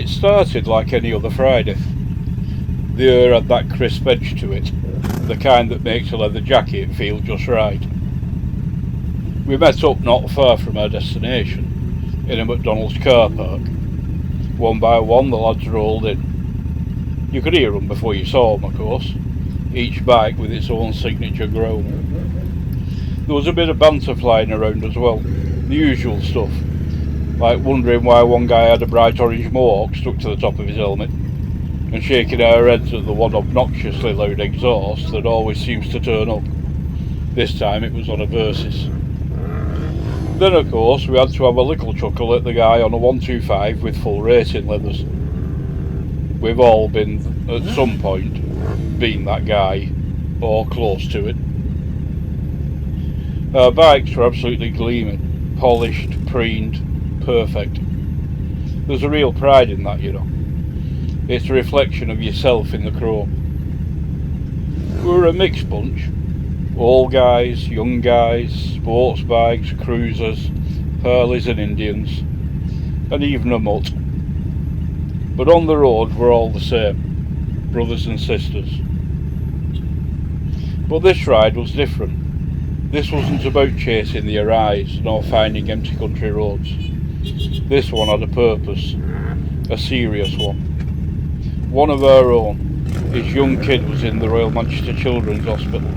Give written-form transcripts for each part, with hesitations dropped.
It started like any other Friday. The air had that crisp edge to it, the kind that makes a leather jacket feel just right. We met up not far from our destination, in a McDonald's car park. One by one the lads rolled in. You could hear them before you saw them, of course, each bike with its own signature groan. There was a bit of banter flying around as well, the usual stuff, like wondering why one guy had a bright orange mohawk stuck to the top of his helmet, and shaking our heads at the one obnoxiously loud exhaust that always seems to turn up. This time it was on a Versys. Then of course we had to have a little chuckle at the guy on a 125 with full racing leathers. We've all been, at some point, been that guy, or close to it. Our bikes were absolutely gleaming, polished, preened, perfect. There's a real pride in that, you know. It's a reflection of yourself in the chrome. We were a mixed bunch. Old guys, young guys, sports bikes, cruisers, Harleys and Indians, and even a mutt. But on the road we're all the same, brothers and sisters. But this ride was different. This wasn't about chasing the horizon nor finding empty country roads. This one had a purpose, a serious one. One of our own. His young kid was in the Royal Manchester Children's Hospital.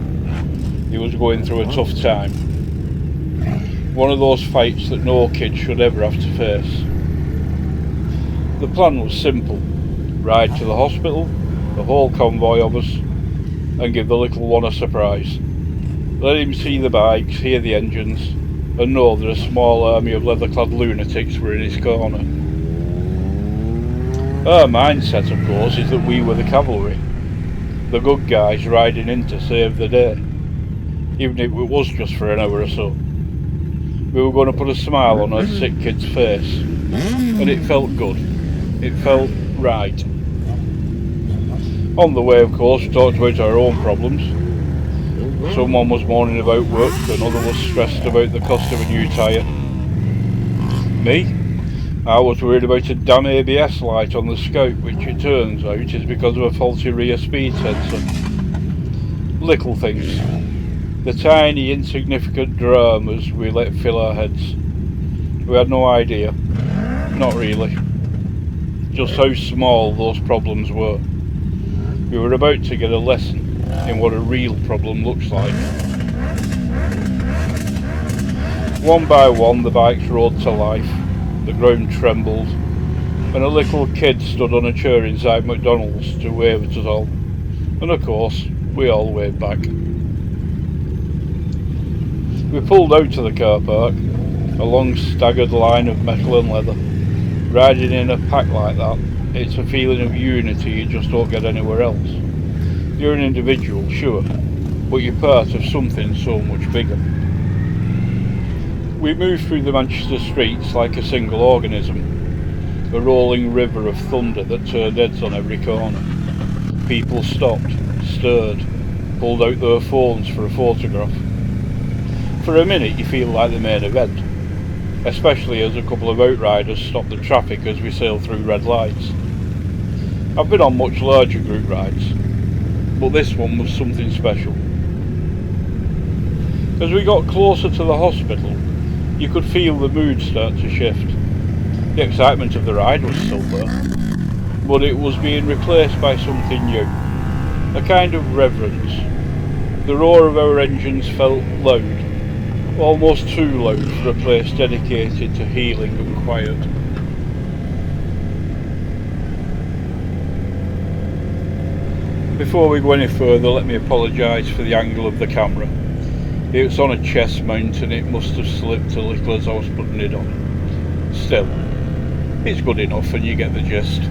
He was going through a tough time. One of those fights that no kid should ever have to face. The plan was simple. Ride to the hospital, the whole convoy of us, and give the little one a surprise. Let him see the bikes, hear the engines, and know that a small army of leather-clad lunatics were in his corner. Our mindset, of course, is that we were the cavalry, the good guys riding in to save the day. Even if it was just for an hour or so. We were going to put a smile on our sick kid's face, and it felt good. It felt right. On the way, of course, we talked about our own problems. Someone was moaning about work, another was stressed about the cost of a new tyre. Me? I was worried about a damn ABS light on the Scout, which it turns out is because of a faulty rear speed sensor. Little things. The tiny, insignificant dramas we let fill our heads. We had no idea. Not really. Just how small those problems were. We were about to get a lesson in what a real problem looks like. One by one the bikes rode to life, the ground trembled, and a little kid stood on a chair inside McDonald's to wave at us all. And of course, we all waved back. We pulled out to the car park, a long staggered line of metal and leather. Riding in a pack like that, it's a feeling of unity you just don't get anywhere else. You're an individual, sure, but you're part of something so much bigger. We moved through the Manchester streets like a single organism, a rolling river of thunder that turned heads on every corner. People stopped, stirred, pulled out their phones for a photograph. For a minute you feel like the main event, especially as a couple of outriders stop the traffic as we sail through red lights. I've been on much larger group rides, but this one was something special. As we got closer to the hospital, you could feel the mood start to shift. The excitement of the ride was still there, but it was being replaced by something new, a kind of reverence. The roar of our engines felt loud, almost too loud for a place dedicated to healing and quiet. Before we go any further, let me apologise for the angle of the camera. It's on a chest mount and it must have slipped a little as I was putting it on. Still, it's good enough and you get the gist.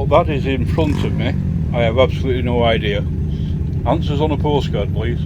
what that is in front of me, I have absolutely no idea. Answers on a postcard, please.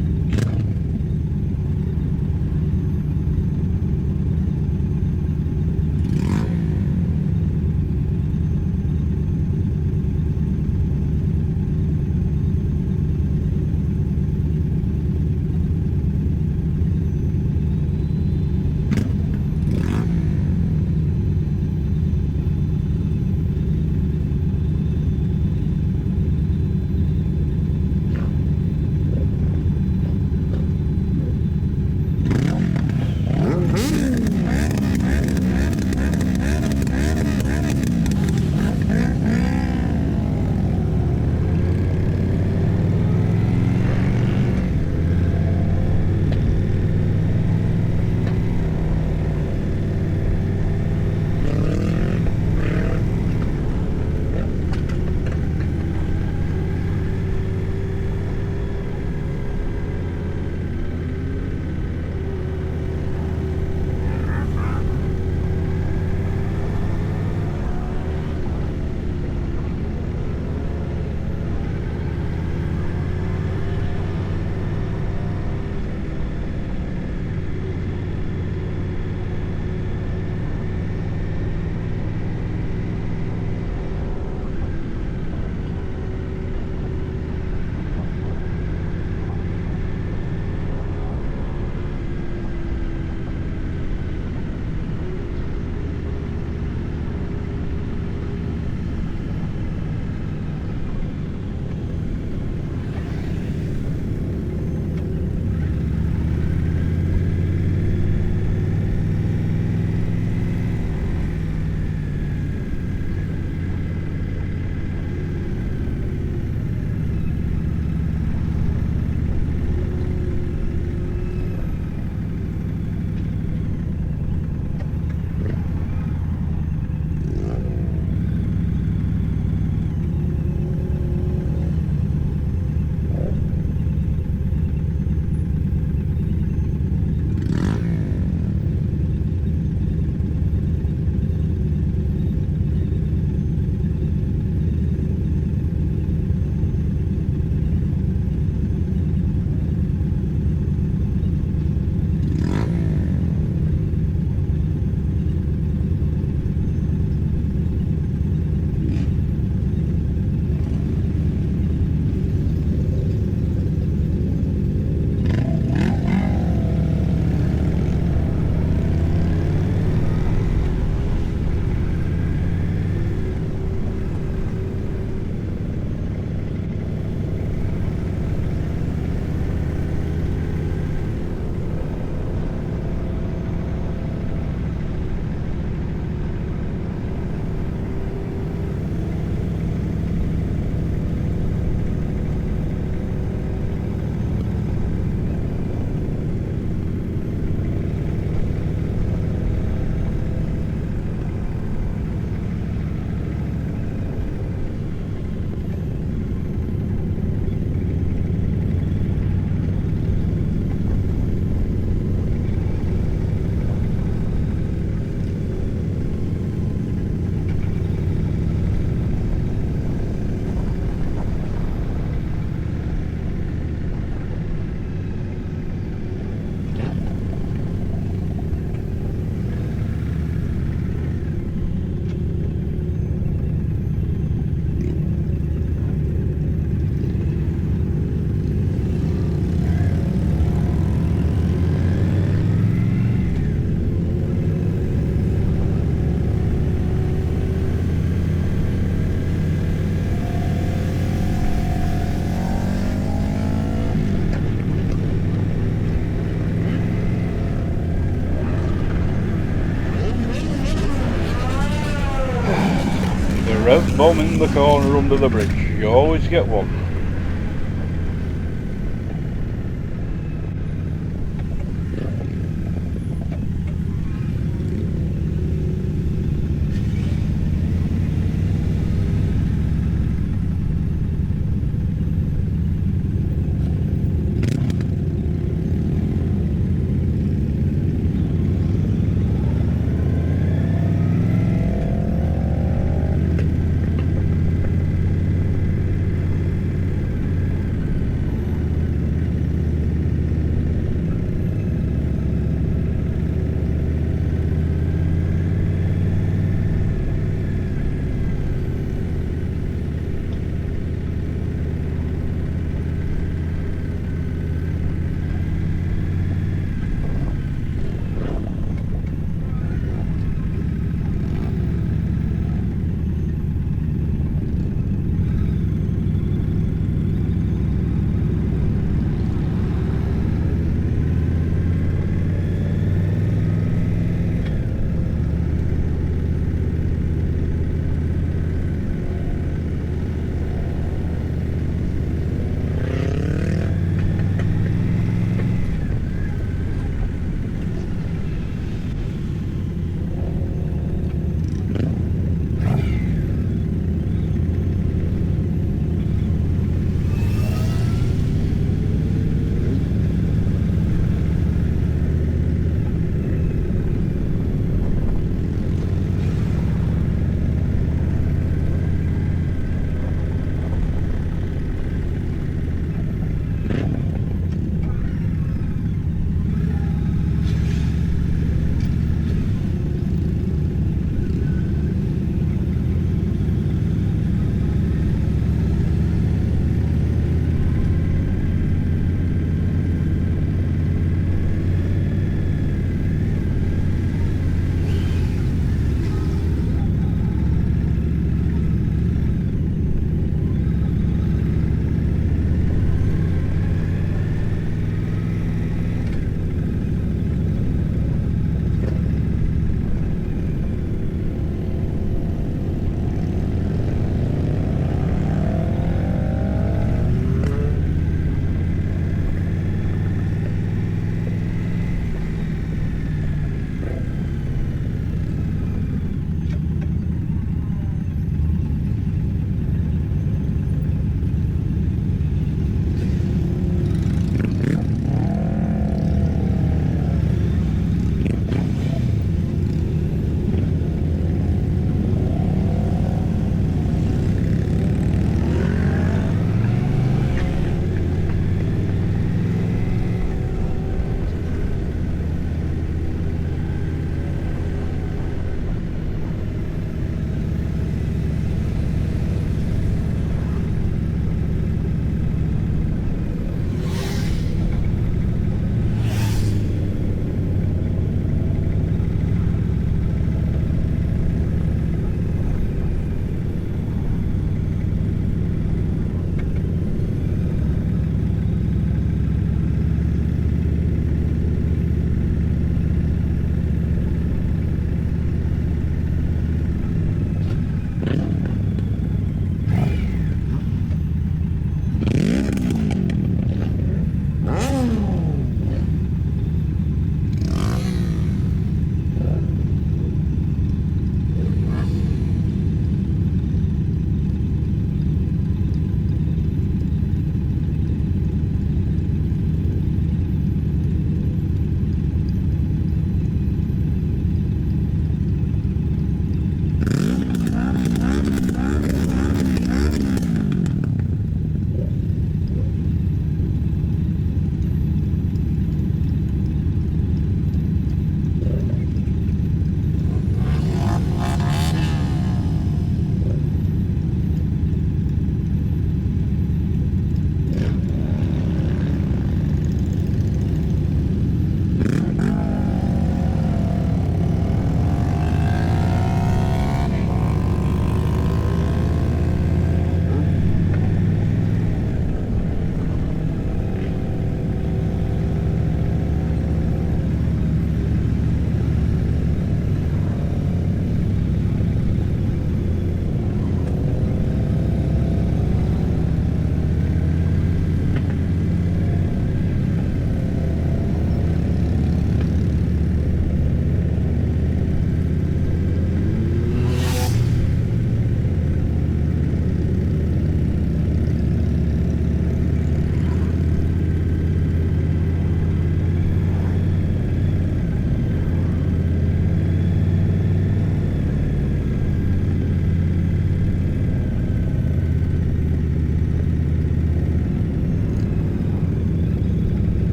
Rev bomb in the corner under the bridge. You always get one.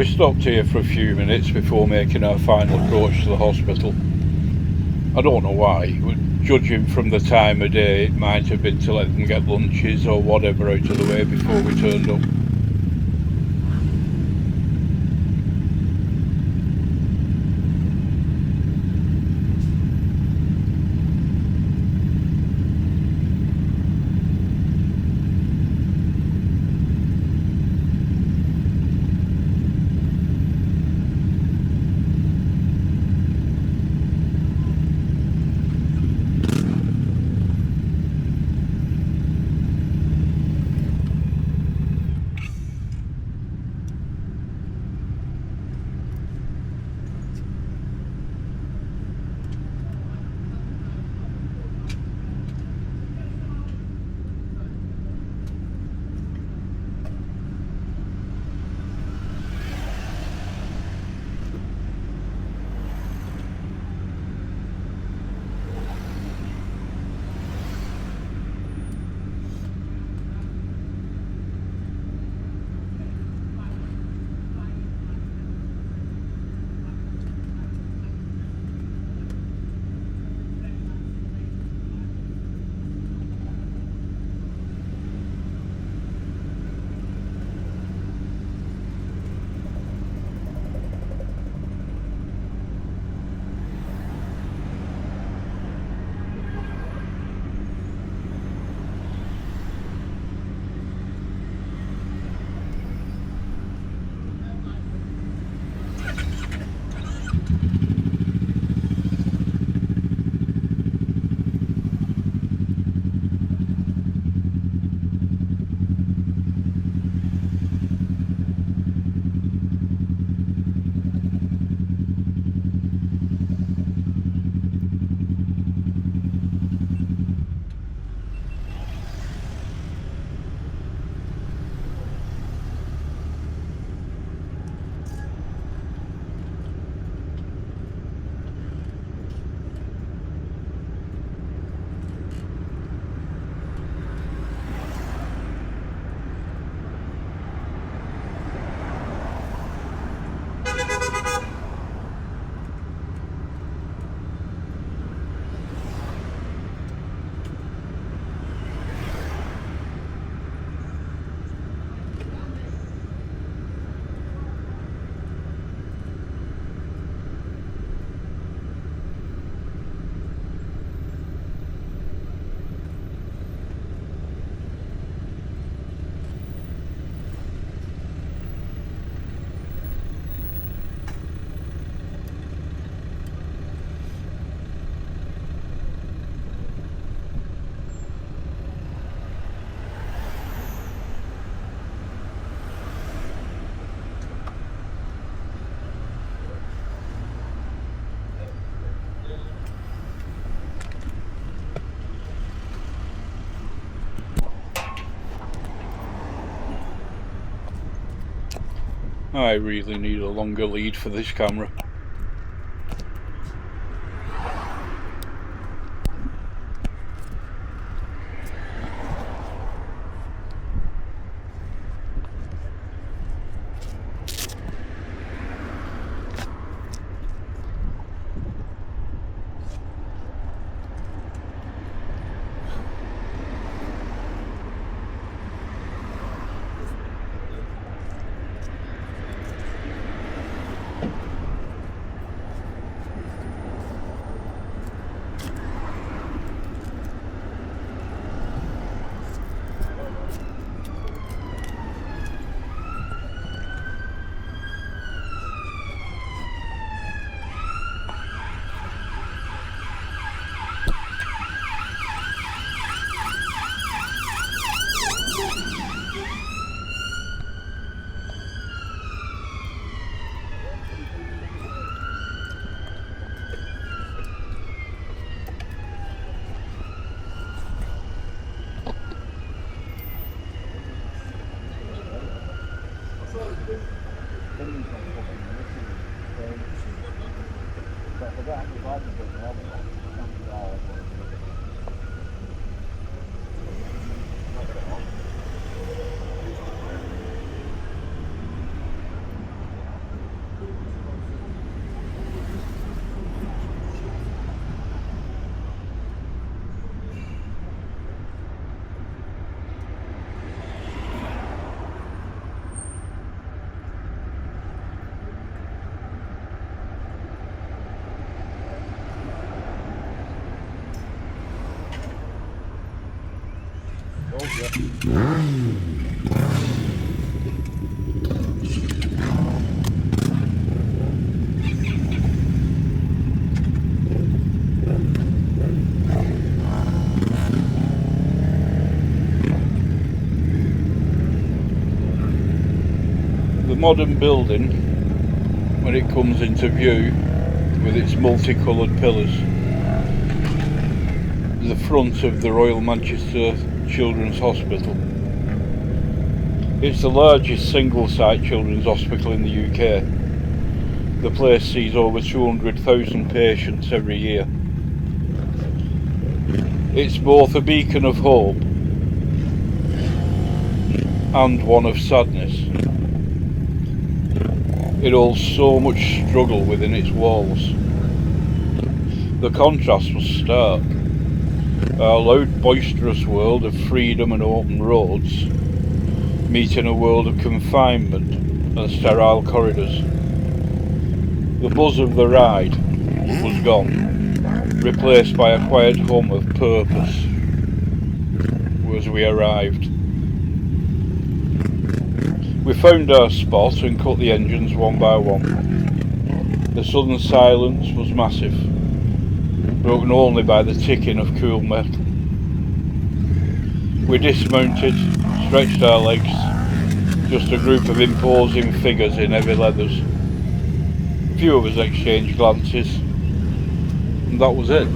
We stopped here for a few minutes before making our final approach to the hospital. I don't know why, but judging from the time of day, it might have been to let them get lunches or whatever out of the way before we turned up. I really need a longer lead for this camera. The modern building, when it comes into view with its multicoloured pillars, the front of the Royal Manchester Children's Hospital. It's the largest single-site children's hospital in the UK. The place sees over 200,000 patients every year. It's both a beacon of hope and one of sadness. It holds so much struggle within its walls. The contrast was stark. Our loud, boisterous world of freedom and open roads meeting a world of confinement and sterile corridors. The buzz of the ride was gone, replaced by a quiet hum of purpose as we arrived. We found our spot and cut the engines one by one. The sudden silence was massive, broken only by the ticking of cool metal. We dismounted, stretched our legs, just a group of imposing figures in heavy leathers. A few of us exchanged glances, and that was it.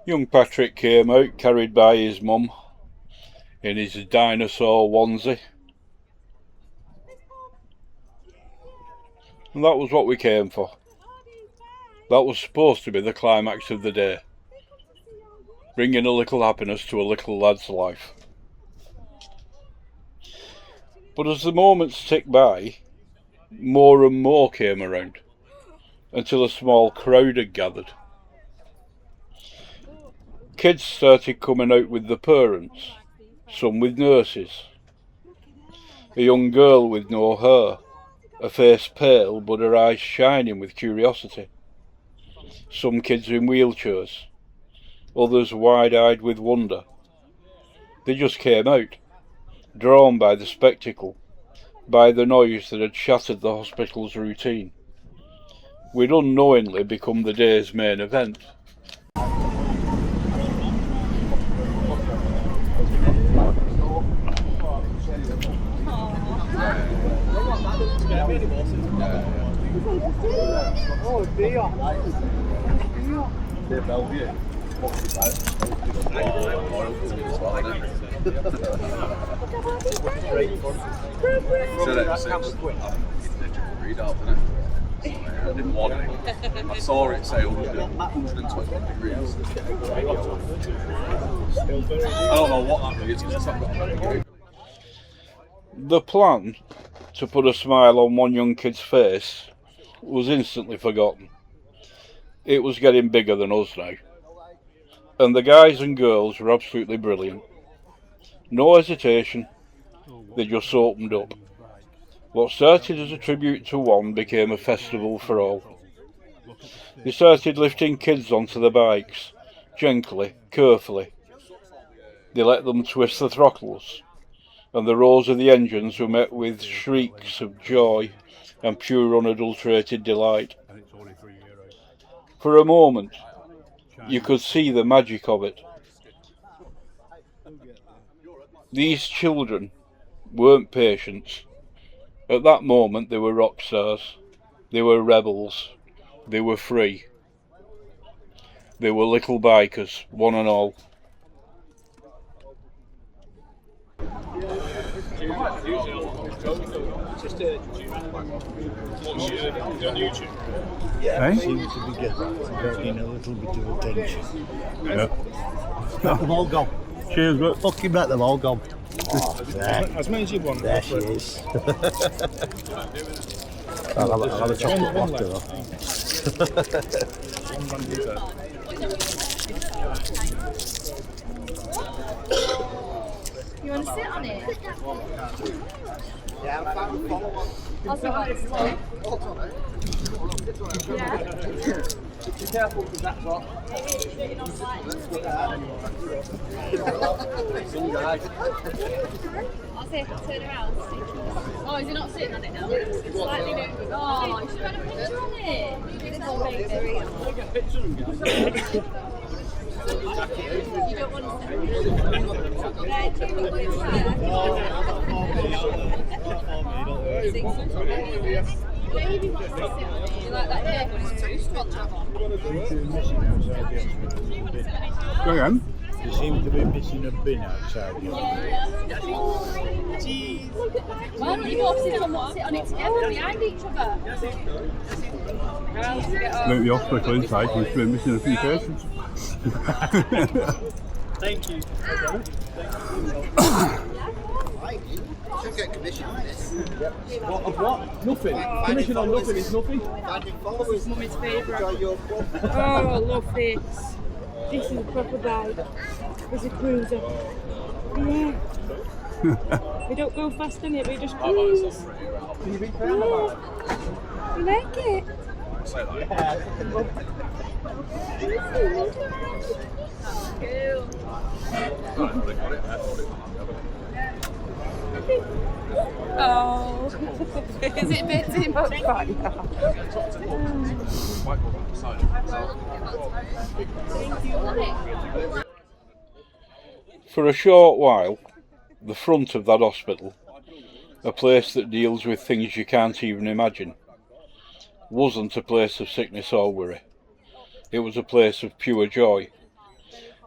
Young Patrick came out, carried by his mum, in his dinosaur onesie. And that was what we came for. That was supposed to be the climax of the day, bringing a little happiness to a little lad's life. But as the moments ticked by, more and more came around, until a small crowd had gathered. Kids started coming out with the parents, some with nurses. A young girl with no hair, her face pale but her eyes shining with curiosity. Some kids in wheelchairs, others wide-eyed with wonder. They just came out, drawn by the spectacle, by the noise that had shattered the hospital's routine. We'd unknowingly become the day's main event. Oh dear. I didn't want it. I saw it say 121 degrees. I don't know what that means because it's not got a degree. The plan to put a smile on one young kid's face was instantly forgotten. It was getting bigger than us now. And the guys and girls were absolutely brilliant. No hesitation, they just opened up. What started as a tribute to one became a festival for all. They started lifting kids onto the bikes, gently, carefully. They let them twist the throttles, and the roars of the engines were met with shrieks of joy and pure unadulterated delight. For a moment, you could see the magic of it. These children weren't patients. At that moment they were rock stars, they were rebels, they were free. They were little bikers, one and all. Yeah, seems to be getting a little bit of attention. Yeah. Let them all go. Cheers, mate. Fucking let them all go. Oh, there. As many as you want. There she is. I'll have a chocolate after though. You want to sit on it? Yeah, I'm fine with follow-up. Also, yeah. Be careful because that's what. Some guy. I'll say turn around. Oh, is he not sitting on it now? Slightly new. Oh, you should have had a picture on it. It's all made there. You don't want to sit on it. Yeah, keep it with Maybe wants to sit on it. You like that day when it's too strong, that one? Go again. You seem to be missing a bin outside you. Jeez. Why don't you both sit on it together behind each other? Make the hospital inside, we've been missing a few patients. Thank you. Should get commission on this. What, of what? Nothing. Commission on nothing is nothing. Finding followers. Mummy's favourite. Enjoy your club. Oh, I love this. This is a proper bike. It's a cruiser. Yeah. We don't go fast in it, we just cruise. Can you beat Yeah. You like it? Say that. Oh. Is it bitten? For a short while, the front of that hospital, a place that deals with things you can't even imagine, wasn't a place of sickness or worry. It was a place of pure joy.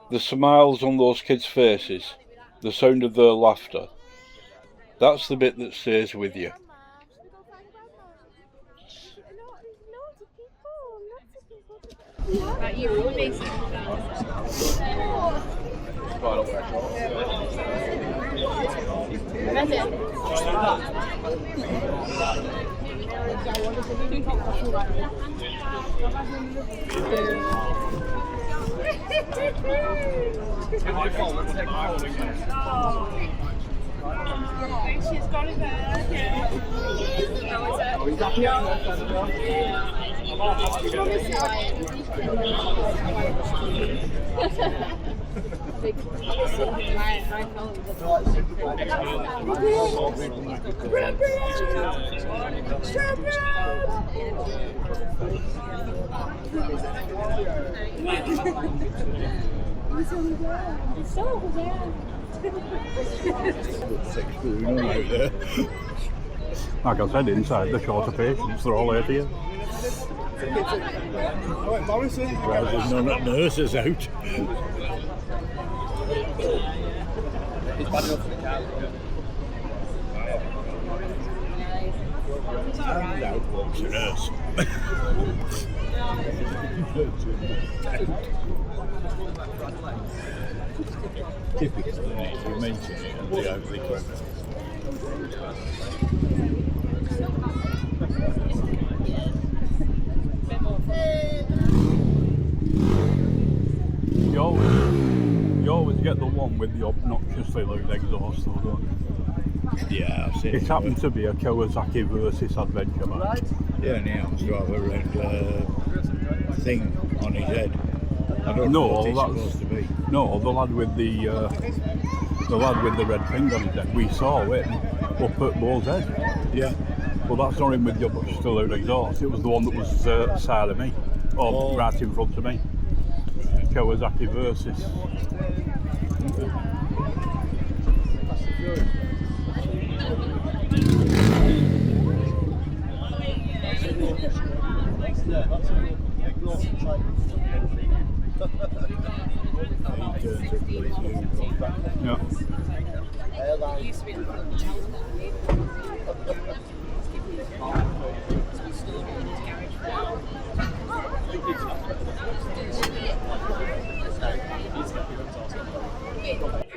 The smiles on those kids' faces, the sound of their laughter, that's the bit that stays with you. Right, you were basically. She's got it back. Like I said, inside the shorter patients, they're all here to you. Oh, embarrassing. Well, there's no nurses out. It's bad enough for the car. And out walks a nurse. Typical, isn't it? You mention it and they out the equipment. You always get the one with the obnoxiously loud exhaust, though, don't you? Yeah, I've seen It happened to be a Kawasaki Versys adventure bike. Yeah, and he happens to have a red thing on his head. I don't know what it's supposed to be. No, the lad with the red thing on his head. We saw it up at Bull's Head. Yeah. Well, that's not him with the still exhaust. It was the one that was side of me, or right in front of me. Kawasaki Versys. Yeah.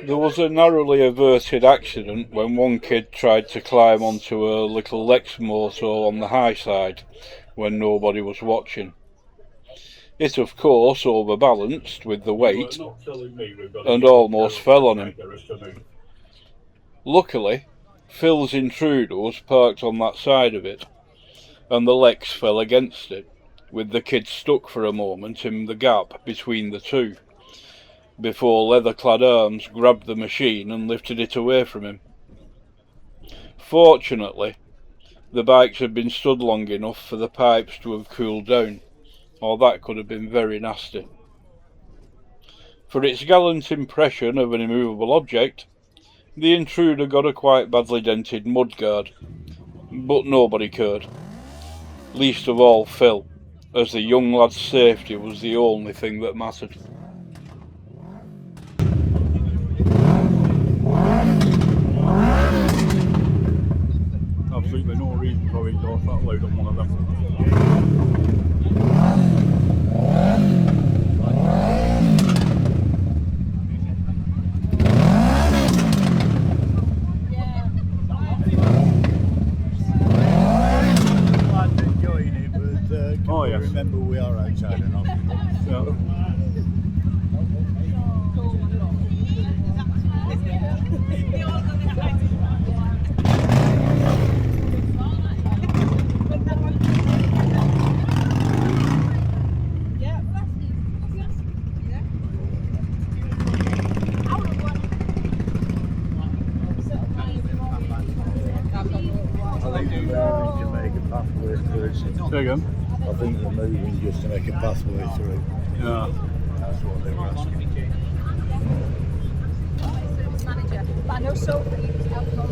There was a narrowly averted accident when one kid tried to climb onto a little Lex motor on the high side when nobody was watching. It of course overbalanced with the weight and almost fell on him. Luckily, Phil's Intruder was parked on that side of it, and the Lex fell against it, with the kid stuck for a moment in the gap between the two, before leather-clad arms grabbed the machine and lifted it away from him. Fortunately, the bikes had been stood long enough for the pipes to have cooled down, or that could have been very nasty. For its gallant impression of an immovable object, the Intruder got a quite badly dented mudguard, but nobody cared. Least of all Phil, as the young lad's safety was the only thing that mattered. Absolutely no reason for exhaust that loud on one of them. Oh, yes. Remember, we are outside and off. Say again? I think they're moving just to make a pathway through. Yeah. That's what they were asking. But I know Sophie was alcohol.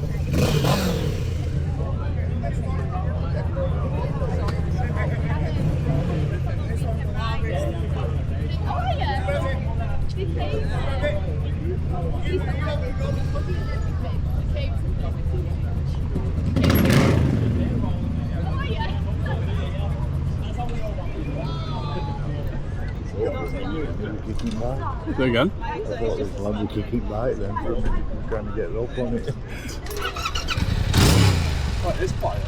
Oh yeah. Kicking back. Say again? I thought this lad was kicking back then, trying to get it up on it. Right, it's quiet.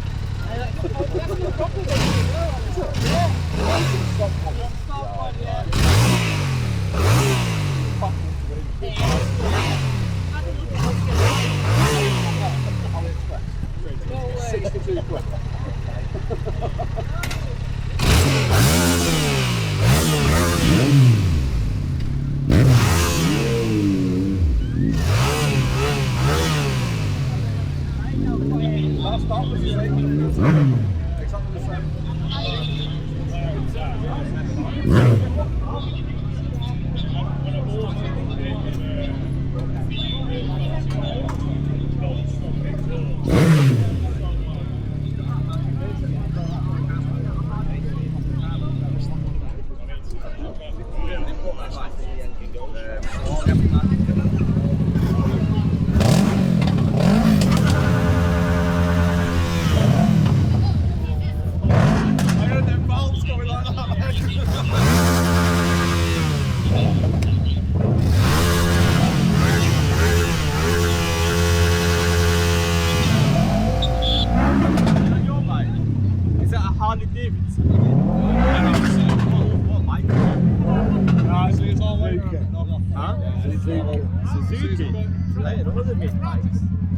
Suzuki. Hey, one of the mid bikes.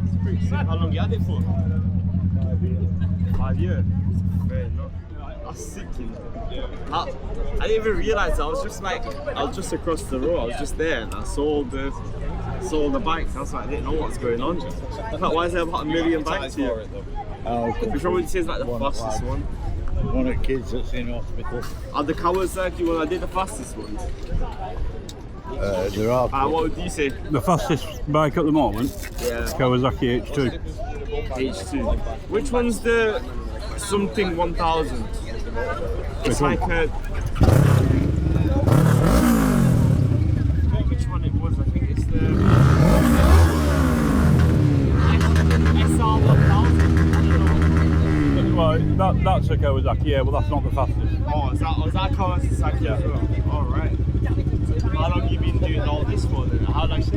It's pretty sick. How long you had it for? 5 years. 5 years. Fair enough. That's sick. I didn't even realise. I was just across the road. I was just there, and I saw the bikes. I was like, I didn't know what's going on. I thought, why is there about 1 million bikes here? Which one would you say is like the fastest one? One of the kids that's in hospital. Are the Kawasaki one? I did the fastest ones. There are. What would you say? The fastest bike at the moment, Yeah. Kawasaki H2. H2. Which one's the something 1000? It's Which one? like a. Which one it was? I think it's the SR 1000. Well, that's a Kawasaki, yeah, but that's not the fastest. Oh, is that Kawasaki as well? Alright. How long have you been doing all this for then? How long have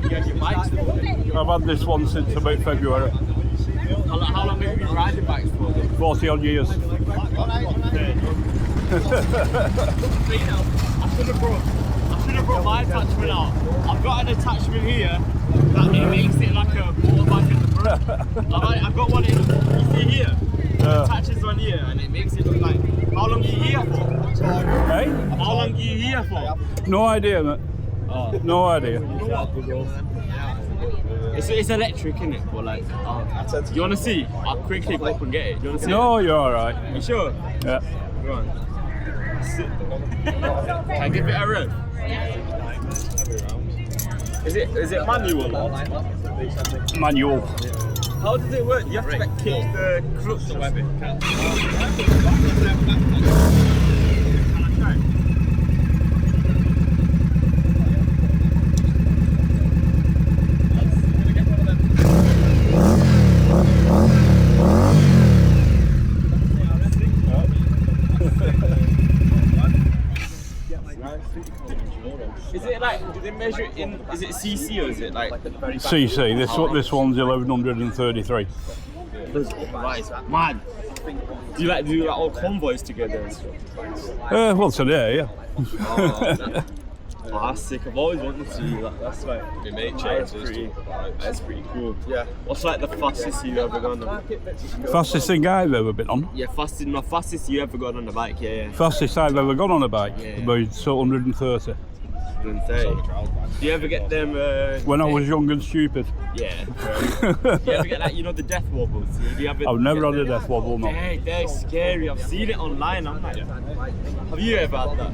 you had your bikes for then? I've had this one since about February. How long have you been riding bikes for then? 40 odd years. I should have brought my attachment out. I've got an attachment here that it makes it like a motorbike in the front. I've got one in, you see here? It attaches on here and it makes it look like. How long are you here for? Hey? How long are you here for? No idea, mate. No idea. It's electric, isn't it? But like, you want to see? I'll quickly go up and get it. You want to see? No, you're alright. You sure? Yeah. Go on. Can I give it a rev? Is it manual or? Manual. How does it work? You have to like kick the clutch or something. Is it like, do they measure it in, is it CC or is it like? CC, this one's 1133. Right, man. Do you like do all convoys together and stuff? Well, today, yeah. Oh, that's sick. I've always wanted to do that. That's like my mate that's pretty cool. Yeah. What's like the fastest you ever gone on? Fastest thing I've ever been on. Yeah, fastest you ever gone on a bike. Yeah. Fastest I've ever gone on a bike. Yeah. About 130. 130. Do you ever get them? When I was young and stupid. Yeah. Do you ever get like the death wobbles? Do you ever I've never get had a them? death wobble, no. Hey, they're scary. I've seen it online. I'm like, have you ever had that?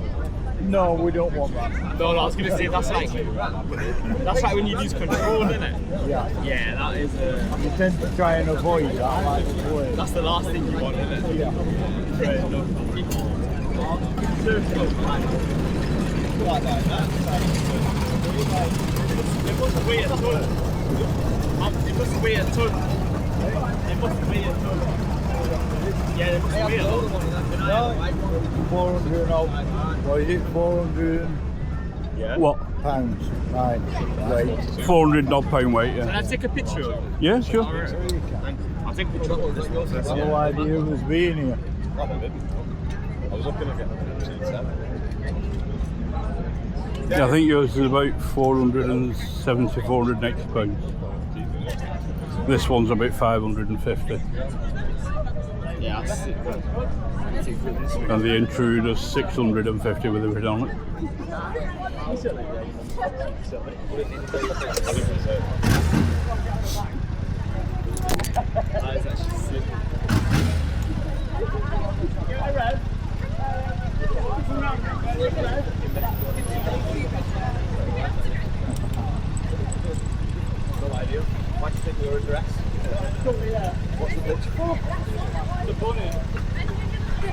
No, we don't want that. No, I was gonna say that's like when you lose control, isn't it? Yeah. Yeah, that is. You tend to try and avoid that. Like, avoid. That's the last thing you want, isn't it? Yeah. It must weigh a ton. It must weigh a ton. It must weigh a ton. Yeah, it must weigh a lot. 400 and odd. What is it? 400 Yeah. What? pounds. Right. Weight. 400 odd pound weight, Can yeah. I take a picture of it? Yeah, sure. Alright. I'll take a picture of this one. No idea who's being here. I was looking at getting Yeah, I think yours is about 470, 480 pounds. This one's about 550. Yeah, that's it. And the Intruder's 650 with everything on it. That is actually sick. no idea. Why do you think your address? What's the picture for? The bunny. As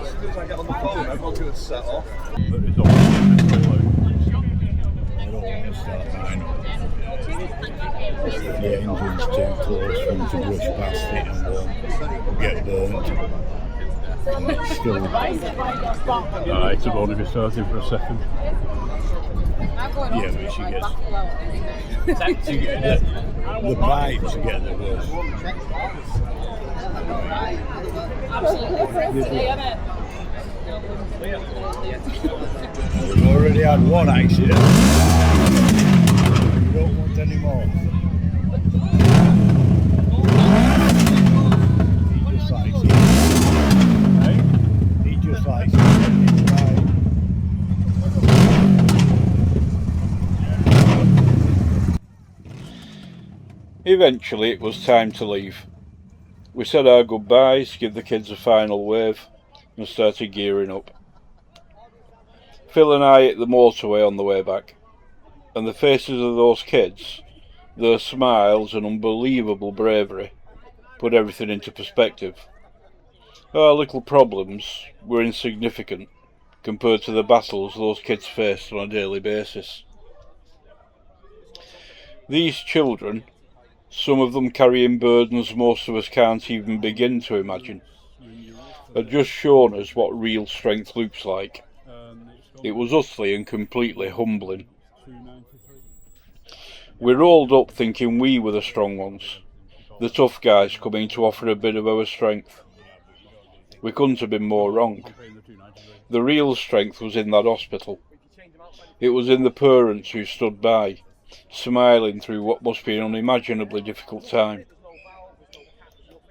soon as I get on the phone, everyone's going to set off. But it's all right. I don't want to start mine up. The engine's too close for him to brush past it and get burnt. And it's still. Alright, it'll only be starting for a second. Yeah, but she gets the vibes get the worst. We've already had one accident. We don't want any more. He just likes it. He just likes it. Eventually it was time to leave. We said our goodbyes, give the kids a final wave, and started gearing up. Phil and I hit the motorway on the way back, and the faces of those kids, their smiles and unbelievable bravery, put everything into perspective. Our little problems were insignificant compared to the battles those kids faced on a daily basis. These children, some of them carrying burdens most of us can't even begin to imagine, had just shown us what real strength looks like. It was utterly and completely humbling. We rolled up thinking we were the strong ones, the tough guys coming to offer a bit of our strength. We couldn't have been more wrong. The real strength was in that hospital. It was in the parents who stood by, smiling through what must be an unimaginably difficult time.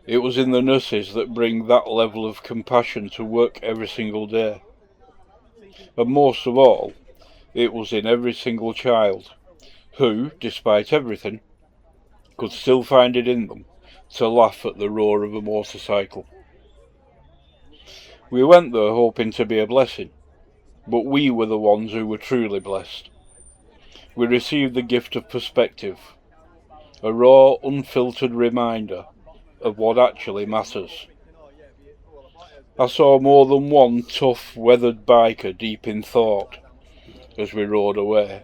It was in the nurses that bring that level of compassion to work every single day. And most of all, it was in every single child who, despite everything, could still find it in them to laugh at the roar of a motorcycle. We went there hoping to be a blessing, but we were the ones who were truly blessed. We received the gift of perspective, a raw, unfiltered reminder of what actually matters. I saw more than one tough, weathered biker deep in thought as we rode away.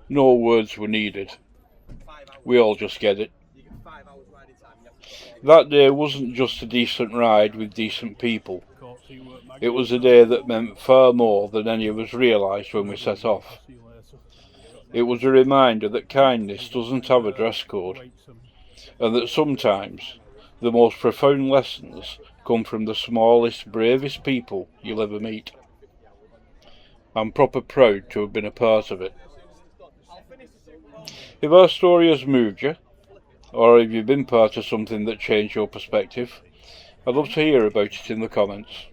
No words were needed. We all just get it. That day wasn't just a decent ride with decent people. It was a day that meant far more than any of us realised when we set off. It was a reminder that kindness doesn't have a dress code, and that sometimes the most profound lessons come from the smallest, bravest people you'll ever meet. I'm proper proud to have been a part of it. If our story has moved you, or if you've been part of something that changed your perspective, I'd love to hear about it in the comments.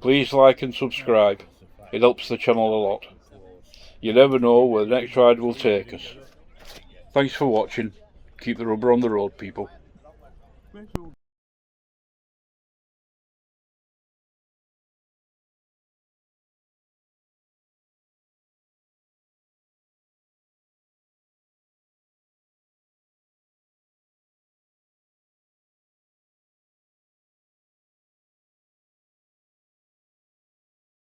Please like and subscribe, it helps the channel a lot. You never know where the next ride will take us. Thanks for watching. Keep the rubber on the road, people.